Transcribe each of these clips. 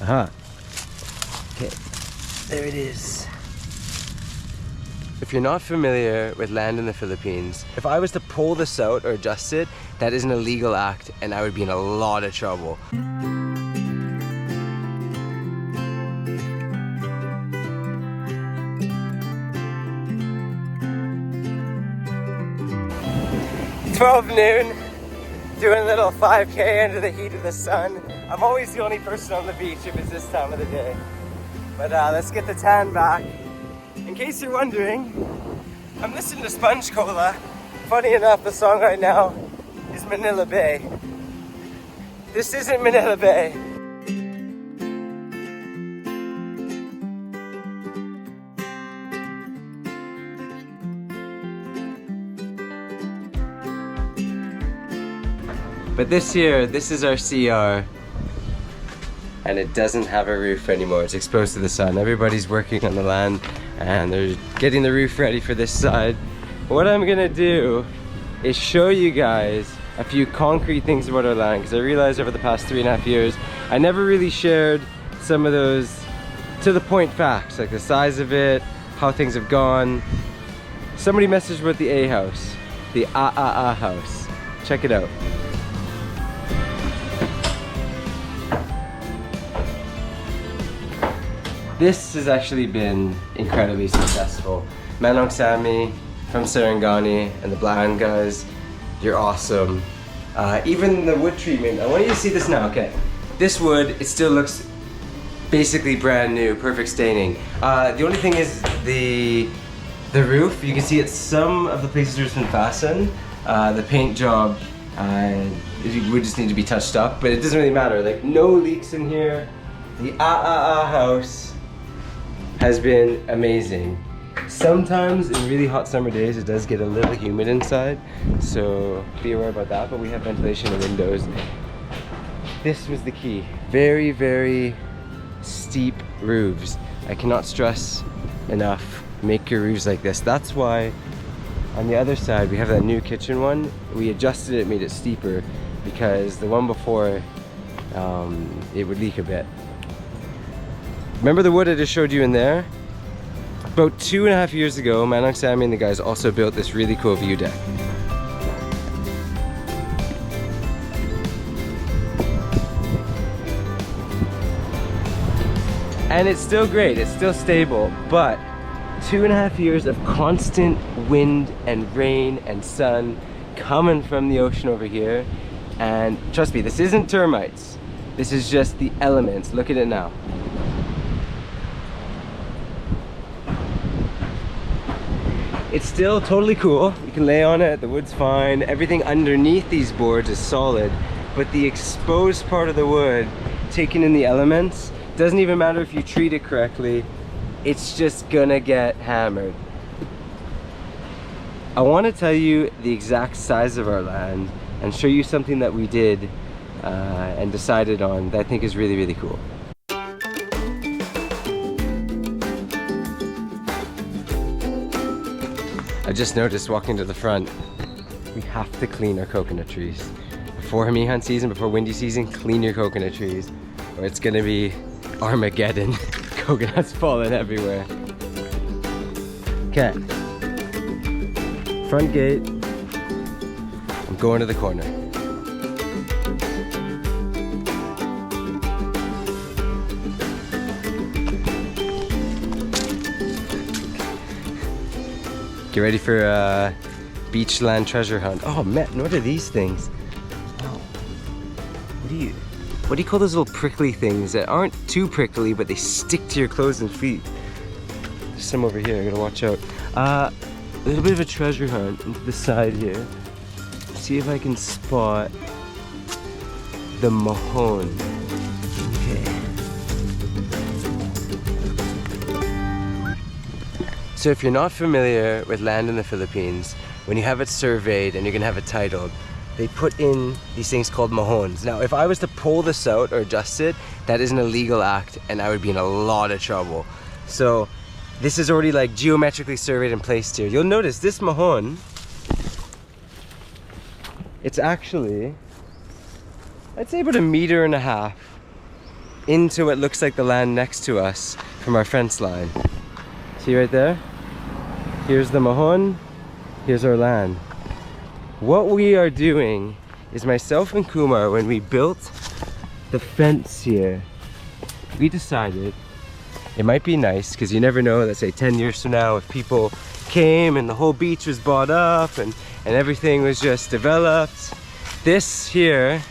Okay, there it is. If you're not familiar with land in the Philippines, if I was to pull this out or adjust it, that is an illegal act and I would be in a lot of trouble. It's 12 noon, doing a little 5K under the heat of the sun. I'm always the only person on the beach if it's this time of the day. But let's get the tan back. In case you're wondering, I'm listening to Sponge Cola. Funny enough, the song right now is Manila Bay. This isn't Manila Bay. But this year, this is our CR. And it doesn't have a roof anymore. It's exposed to the sun. Everybody's working on the land and they're getting the roof ready for this side. What I'm gonna do is show you guys a few concrete things about our land, because I realized over the past 3.5 years I never really shared some of those to the point facts, like the size of it, how things have gone. Somebody messaged about the A house, the house. Check it out. This has actually been incredibly successful. Manong Sammy from Sarangani and the Bland guys, you're awesome. Even the wood treatment, I want you to see this now, okay. This wood, it still looks basically brand new, perfect staining. The only thing is the roof, you can see it's some of the places where it's been fastened. The paint job it would just need to be touched up, but it doesn't really matter. Like, no leaks in here. The house has been amazing. Sometimes in really hot summer days it does get a little humid inside, so be aware about that, but we have ventilation in the windows. This was the key. Very, very steep roofs. I cannot stress enough, make your roofs like this. That's why on the other side we have that new kitchen one. We adjusted it, made it steeper, because the one before it would leak a bit. Remember the wood I just showed you in there? About 2.5 years ago, Manong Sammy and the guys also built this really cool view deck. And it's still great, it's still stable, but 2.5 years of constant wind and rain and sun coming from the ocean over here. And trust me, this isn't termites. This is just the elements. Look at it now. It's still totally cool. You can lay on it, the wood's fine. Everything underneath these boards is solid, but the exposed part of the wood, taking in the elements, doesn't even matter if you treat it correctly, it's just gonna get hammered. I want to tell you the exact size of our land and show you something that we did and decided on that I think is really, really cool. I just noticed walking to the front, we have to clean our coconut trees. Before Hamihan season, before windy season, clean your coconut trees, or it's gonna be Armageddon. Coconuts falling everywhere. Okay. Front gate. I'm going to the corner. Get ready for beachland treasure hunt. Oh man, what are these things? Oh, what do you call those little prickly things that aren't too prickly, but they stick to your clothes and feet? There's some over here, I gotta watch out. A little bit of a treasure hunt into the side here. See if I can spot the mahon. So if you're not familiar with land in the Philippines, when you have it surveyed and you're gonna have it titled, they put in these things called mahons. Now, if I was to pull this out or adjust it, that is an illegal act and I would be in a lot of trouble. So this is already like geometrically surveyed and placed here. You'll notice this mahon, it's actually, I'd say about 1.5 meters into what looks like the land next to us from our fence line. See right there? Here's the Mahon, here's our land. What we are doing is, myself and Kumar, when we built the fence here, we decided it might be nice, because you never know, let's say 10 years from now, if people came and the whole beach was bought up and everything was just developed. This here,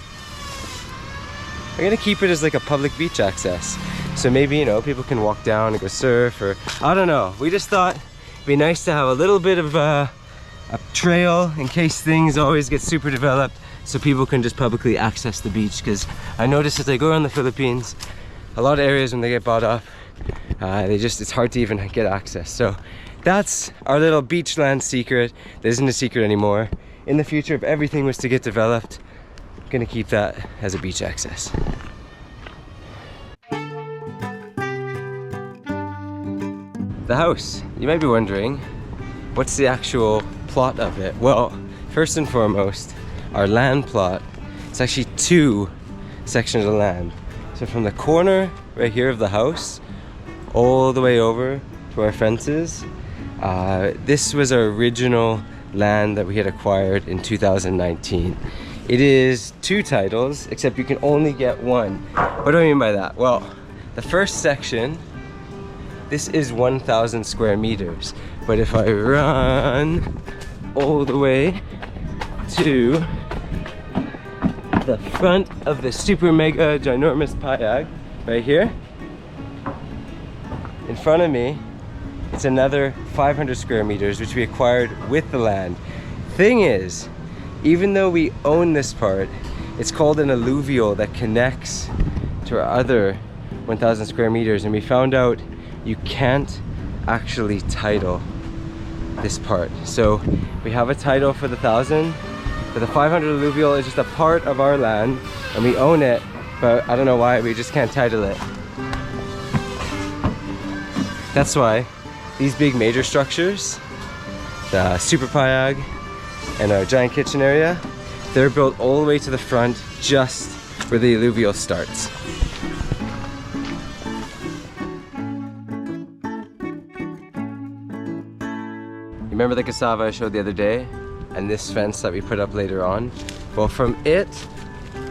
we're gonna keep it as like a public beach access. So maybe, you know, people can walk down and go surf, or I don't know. We just thought it'd be nice to have a little bit of a trail in case things always get super developed, so people can just publicly access the beach. Because I noticed as I go around the Philippines, a lot of areas when they get bought up, it's hard to even get access. So that's our little beachland secret. That isn't a secret anymore. In the future, if everything was to get developed, I'm gonna keep that as a beach access. The house, you might be wondering, what's the actual plot of it? Well, first and foremost, our land plot, it's actually 2 sections of land. So from the corner right here of the house, all the way over to our fences, this was our original land that we had acquired in 2019. It is 2 titles, except you can only get 1. What do I mean by that? Well, the first section, this is 1,000 square meters. But if I run all the way to the front of the super mega ginormous payag, right here, in front of me, it's another 500 square meters, which we acquired with the land. Thing is, even though we own this part, it's called an alluvial that connects to our other 1,000 square meters, and we found out you can't actually title this part. So we have a title for the 1,000, but the 500 alluvial is just a part of our land, and we own it, but I don't know why we just can't title it. That's why these big major structures, the super payag and our giant kitchen area, they're built all the way to the front, just where the alluvial starts. Remember the cassava I showed the other day? And this fence that we put up later on? Well, from it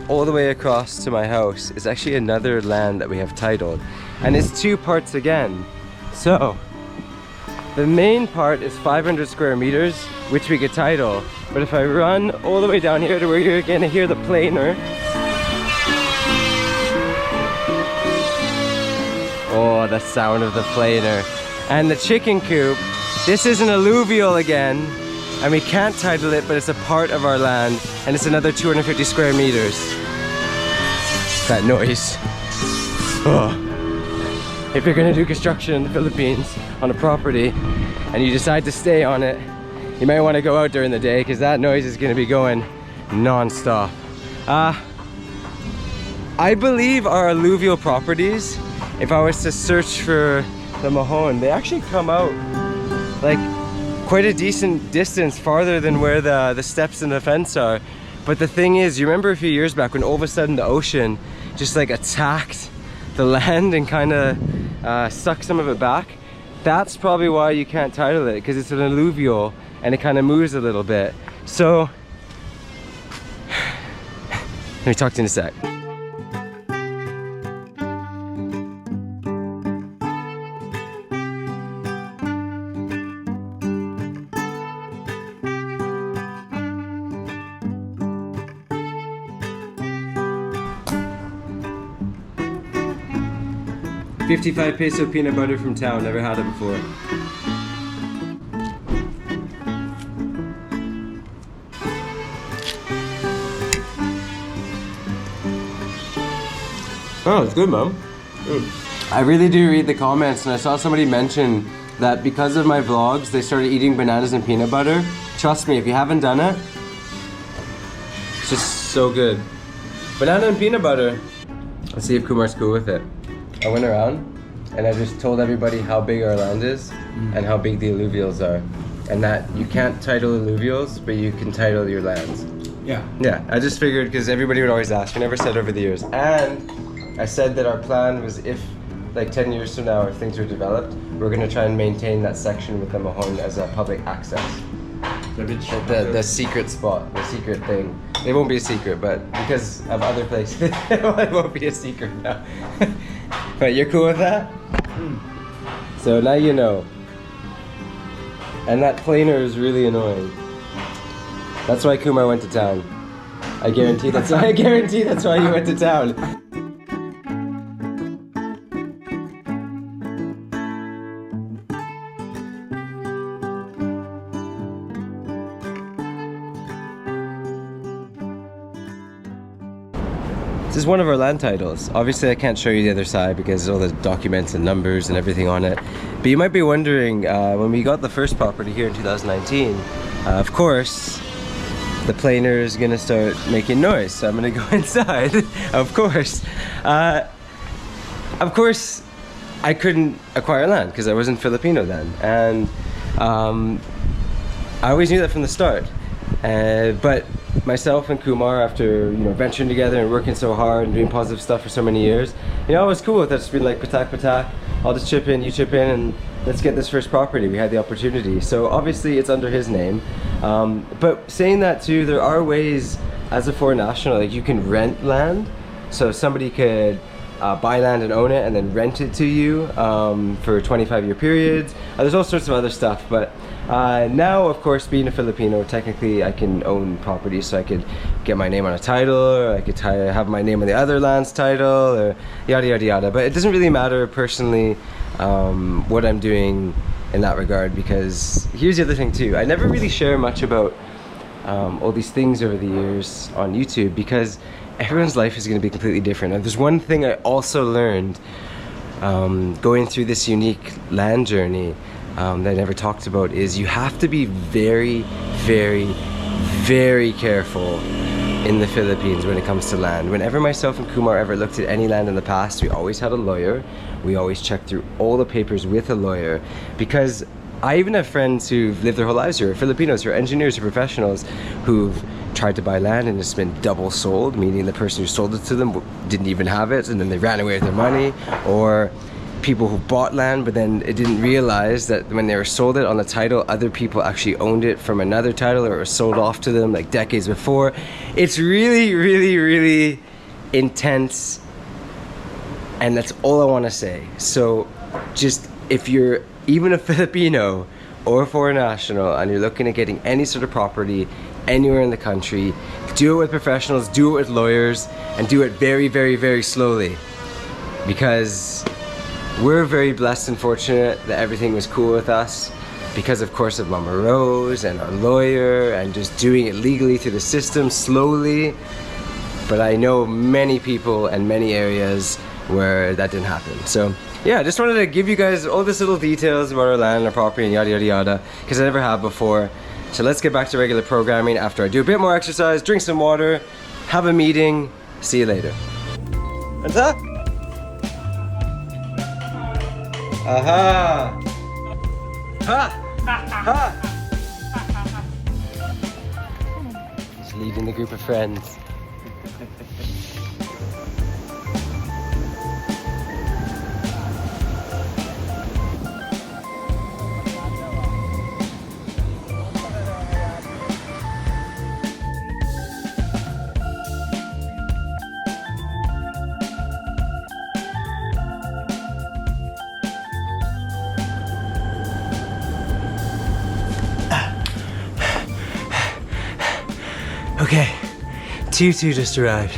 all the way across to my house is actually another land that we have titled. And it's 2 parts again. So, the main part is 500 square meters, which we could title. But if I run all the way down here to where you're gonna hear the planer, oh, the sound of the planer. And the chicken coop, this is an alluvial again, and we can't title it, but it's a part of our land, and it's another 250 square meters. That noise. Oh. If you're gonna do construction in the Philippines on a property, and you decide to stay on it, you might wanna go out during the day, because that noise is gonna be going non-stop. I believe our alluvial properties, if I was to search for the Mahon, they actually come out like quite a decent distance farther than where the steps in the fence are. But the thing is, you remember a few years back when all of a sudden the ocean just like attacked the land and kind of sucked some of it back? That's probably why you can't title it, because it's an alluvial and it kind of moves a little bit. So let me talk to you in a sec. $55 peso peanut butter from town, never had it before. Oh, it's good, Mom. I really do read the comments, and I saw somebody mention that because of my vlogs, they started eating bananas and peanut butter. Trust me, if you haven't done it, it's just so good. Banana and peanut butter. Let's see if Kumar's cool with it. I went around and I just told everybody how big our land is and how big the alluvials are, and that you can't title alluvials, but you can title your lands. Yeah. Yeah, I just figured, because everybody would always ask. I never said over the years. And I said that our plan was if, like 10 years from now, if things were developed, we're gonna try and maintain that section with the Mahon as a public access. The secret spot, the secret thing. It won't be a secret, but because of other places, it won't be a secret now. But you're cool with that? So now you know. And that planer is really annoying. That's why Kumar went to town. I guarantee that's why you went to town. This is one of our land titles. Obviously I can't show you the other side because all the documents and numbers and everything on it. But you might be wondering, when we got the first property here in 2019, of course, the planer is gonna start making noise. So I'm gonna go inside, of course. Of course, I couldn't acquire land because I wasn't Filipino then. And I always knew that from the start. But myself and Kumar, after venturing together and working so hard and doing positive stuff for so many years, I was cool with it. Just being like, patak, I'll just chip in, you chip in, and let's get this first property. We had the opportunity. So obviously it's under his name. But saying that too, there are ways as a foreign national, like you can rent land. So somebody could buy land and own it and then rent it to you for 25-year periods. There's all sorts of other stuff, but now, of course, being a Filipino, technically I can own property, so I could get my name on a title, or I could have my name on the other land's title, or yada yada yada. But it doesn't really matter personally what I'm doing in that regard, because here's the other thing too. I never really share much about all these things over the years on YouTube, because everyone's life is going to be completely different. And there's one thing I also learned going through this unique land journey that I never talked about, is you have to be very, very, very careful in the Philippines when it comes to land. Whenever myself and Kumar ever looked at any land in the past, we always had a lawyer. We always checked through all the papers with a lawyer, because I even have friends who've lived their whole lives here, Filipinos who are engineers or professionals, who've tried to buy land and it's been double sold, meaning the person who sold it to them didn't even have it and then they ran away with their money. Or people who bought land but then it didn't realize that when they were sold it on the title, other people actually owned it from another title, or it was sold off to them like decades before. It's really, really, really intense, and that's all I want to say. So just, if you're even a Filipino or a foreign national and you're looking at getting any sort of property anywhere in the country, do it with professionals, do it with lawyers, and do it very, very, very slowly, because we're very blessed and fortunate that everything was cool with us because, of course, of Mama Rose and our lawyer and just doing it legally through the system slowly. But I know many people and many areas where that didn't happen. So yeah, I just wanted to give you guys all these little details about our land, our property, and yada yada yada, because I never have before. So let's get back to regular programming after I do a bit more exercise, drink some water, have a meeting. See you later. What's up? Aha! Ha! Ha! Just leading the group of friends. Okay, Tutu just arrived.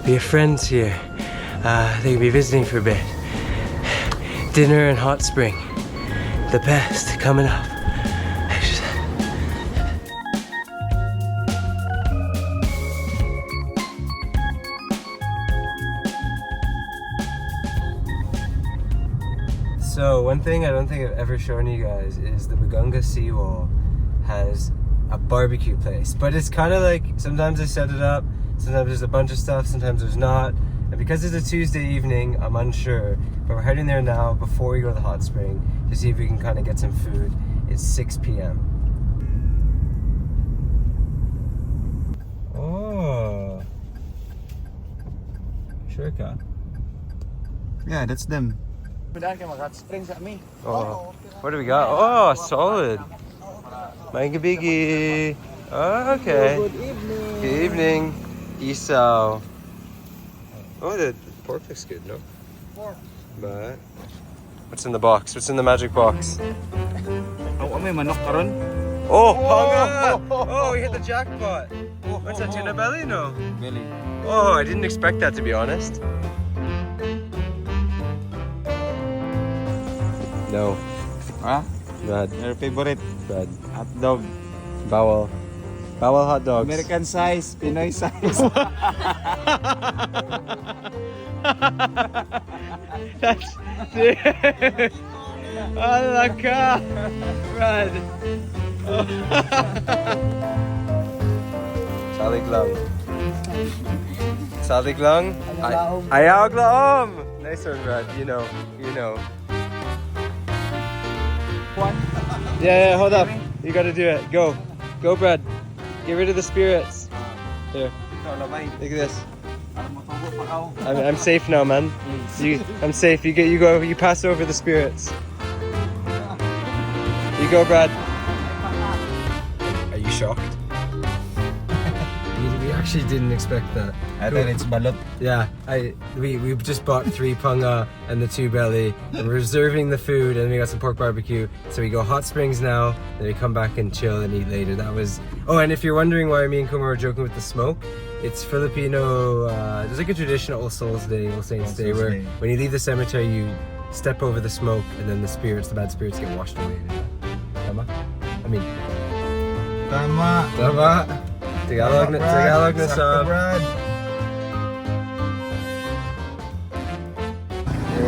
We have friends here. They'll be visiting for a bit. Dinner and hot spring. The best coming up. So one thing I don't think I've ever shown you guys is the Magunga seawall has a barbecue place, but it's kind of like, sometimes they set it up, sometimes there's a bunch of stuff, sometimes there's not, and because it's a Tuesday evening, I'm unsure, but we're heading there now before we go to the hot spring to see if we can kind of get some food. It's 6 p.m. Oh, sure, Yeah, that's them. Oh, what do we got? Oh, solid. Manga biggie. Oh, okay. Good evening. Good evening. Isaw. Oh, the pork looks good, no? Pork. But what's in the box? What's in the magic box? Oh, may manok karon. Oh, hung up! Oh, we hit the jackpot. What's that, tuna belly? No. Belly. Oh, I didn't expect that, to be honest. No. Ah? Bad. Your favorite Bad. hot dog. Bowel. Bowel hot dogs. American size, Pinoy size. That's dude. Allah ka. Brad. Salig lang. Salig lang. Ayaw glaom. Nice one, Brad. You know. One. Yeah, hold up. You gotta do it. Go. Go, Brad. Get rid of the spirits. Here. Look at this. I'm safe now, man. I'm safe. You go. You pass over the spirits. You go, Brad. Are you shocked? We actually didn't expect that. I thought it's balot. Yeah, we just bought 3 panga and the 2 belly. And we're reserving the food, and we got some pork barbecue. So we go hot springs now, then we come back and chill and eat later. That was. Oh, and if you're wondering why me and Kumar were joking with the smoke, it's Filipino. There's like a traditional All Souls Day, All Saints Day, where when you leave the cemetery, you step over the smoke, and then the bad spirits get washed away. Tama? I mean. Tama. Tagalog na sab.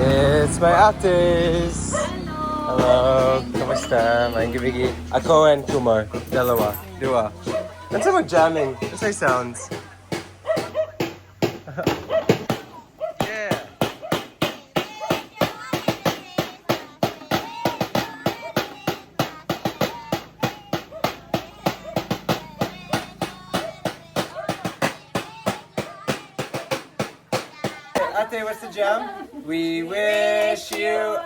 It's my ates. Hello. Kamusta? Maing gabigi. Ako and Kumar. Dalawa. Dua. That's how jamming. That's how it sounds. Yeah. Ate, what's the jam? We wish you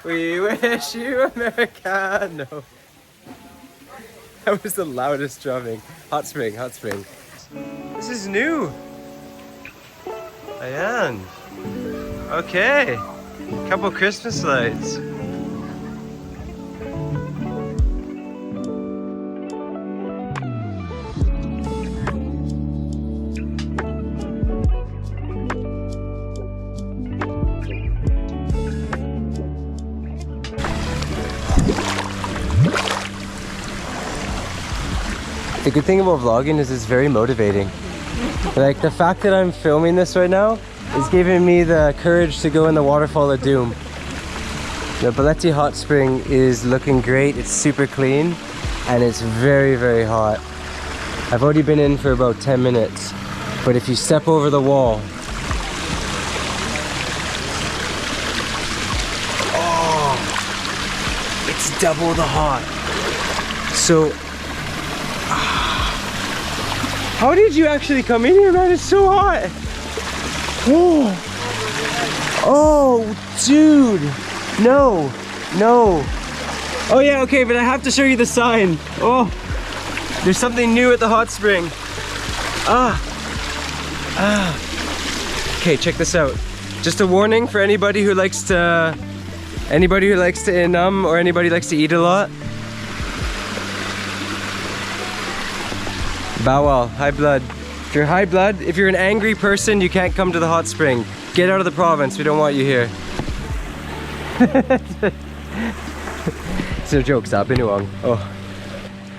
We wish you Americano. That was the loudest drumming. Hot spring. This is new. Ayan. Okay. Couple Christmas lights. The good thing about vlogging is it's very motivating. Like the fact that I'm filming this right now is giving me the courage to go in the waterfall of doom. The Baleti hot spring is looking great. It's super clean and it's very, very hot. I've already been in for about 10 minutes, but if you step over the wall, oh, it's double the hot. So how did you actually come in here, man? It's so hot. Oh, dude. No. Oh yeah, okay, but I have to show you the sign. Oh, there's something new at the hot spring. Okay, check this out. Just a warning for anybody who likes to inum or anybody who likes to eat a lot. Bowel, high blood. If you're high blood, if you're an angry person, you can't come to the hot spring. Get out of the province, we don't want you here. It's no joke, stop Binuang. Oh.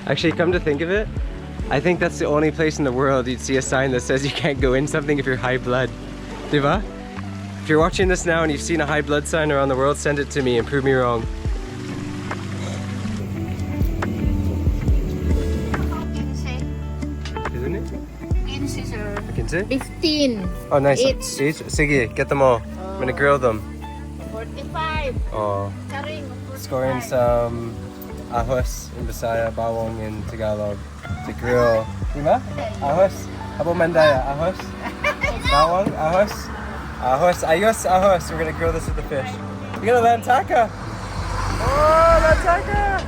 Actually, come to think of it, I think that's the only place in the world you'd see a sign that says you can't go in something if you're high blood. Diba? If you're watching this now and you've seen a high blood sign around the world, send it to me and prove me wrong. Isn't it? 15. Oh, nice. Each. Sige, get them all. I'm gonna grill them. 45. Oh. Charing, Scoring some ahos in Bisaya, bawang in Tagalog to grill. Diba? Ahos? How about Mandaya? Ahos? That one, ahos. Ahos, ayos, ahos. We're gonna grill this with the fish. We got a lantaka. Oh, lantaka!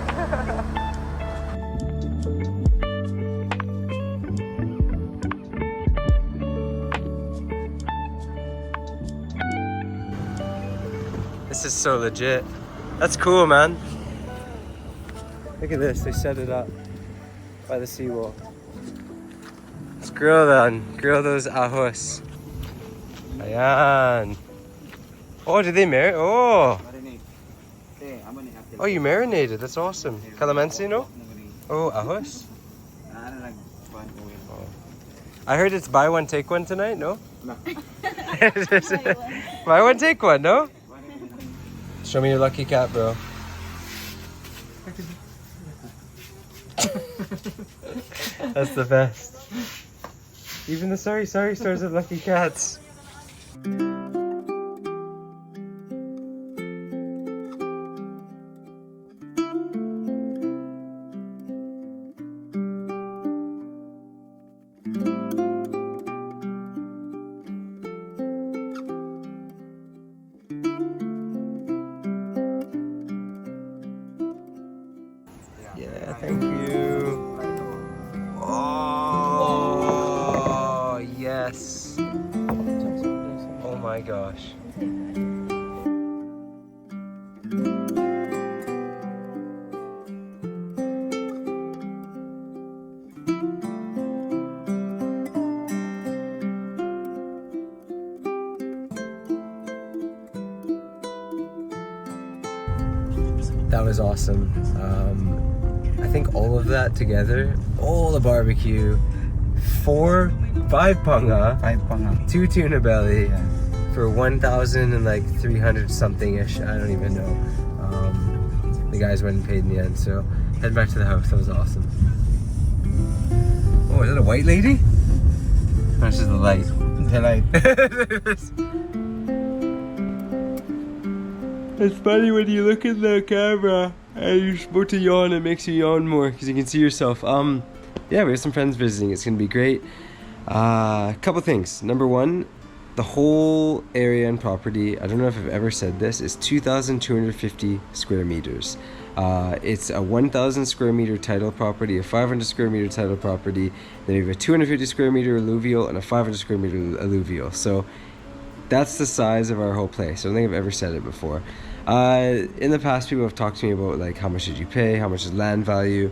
This is so legit. That's cool, man. Look at this, they set it up by the seawall. Let's grill then. Grill those ahos. Ayan. Oh, did they marinate? Oh! Oh, you marinated. That's awesome. Calamansi, no? Oh, ahos. Oh. I heard it's buy one, take one tonight, no? Buy one, take one, no? Show me your lucky cat, bro. That's the best. Even the sorry stores have lucky cats. Yeah, thank you. Oh, yes. Oh my gosh. That was awesome. I think all of that together, all the barbecue, 5 panga, 2 tuna belly, for 1,300 something ish. I don't even know. The guys went and paid in the end, so head back to the house. That was awesome. Oh, is that a white lady? Or is it the light? The light. It's funny when you look in the camera and you're supposed to yawn, it makes you yawn more because you can see yourself. Yeah, we have some friends visiting. It's gonna be great. Couple things. Number one, the whole area and property, I don't know if I've ever said this, is 2,250 square meters. It's a 1,000 square meter tidal property, a 500 square meter tidal property, then we have a 250 square meter alluvial and a 500 square meter alluvial. So that's the size of our whole place. I don't think I've ever said it before. In the past, people have talked to me about like how much did you pay, how much is land value.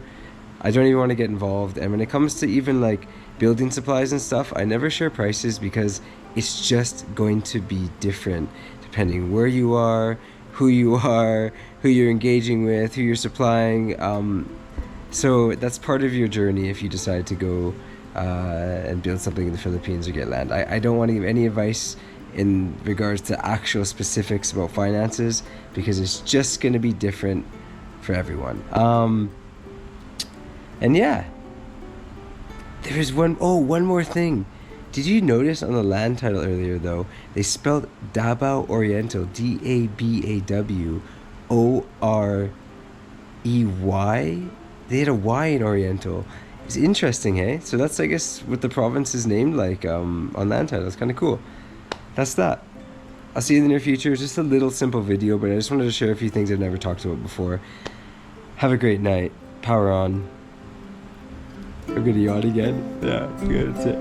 I don't even want to get involved. And when it comes to even like building supplies and stuff, I never share prices because it's just going to be different depending where you are, who you're engaging with, who you're supplying. So that's part of your journey if you decide to go and build something in the Philippines or get land. I don't want to give any advice in regards to actual specifics about finances because it's just going to be different for everyone. And yeah, there is one more thing. Did you notice on the land title earlier though, they spelled Davao Oriental, DABAWOREY? They had a Y in Oriental. It's interesting, hey? So that's, I guess, what the province is named like on land title. It's kind of cool. That's that. I'll see you in the near future. It's just a little simple video, but I just wanted to share a few things I've never talked about before. Have a great night. Power on. I'm gonna yawn again. Yeah, good. That's it.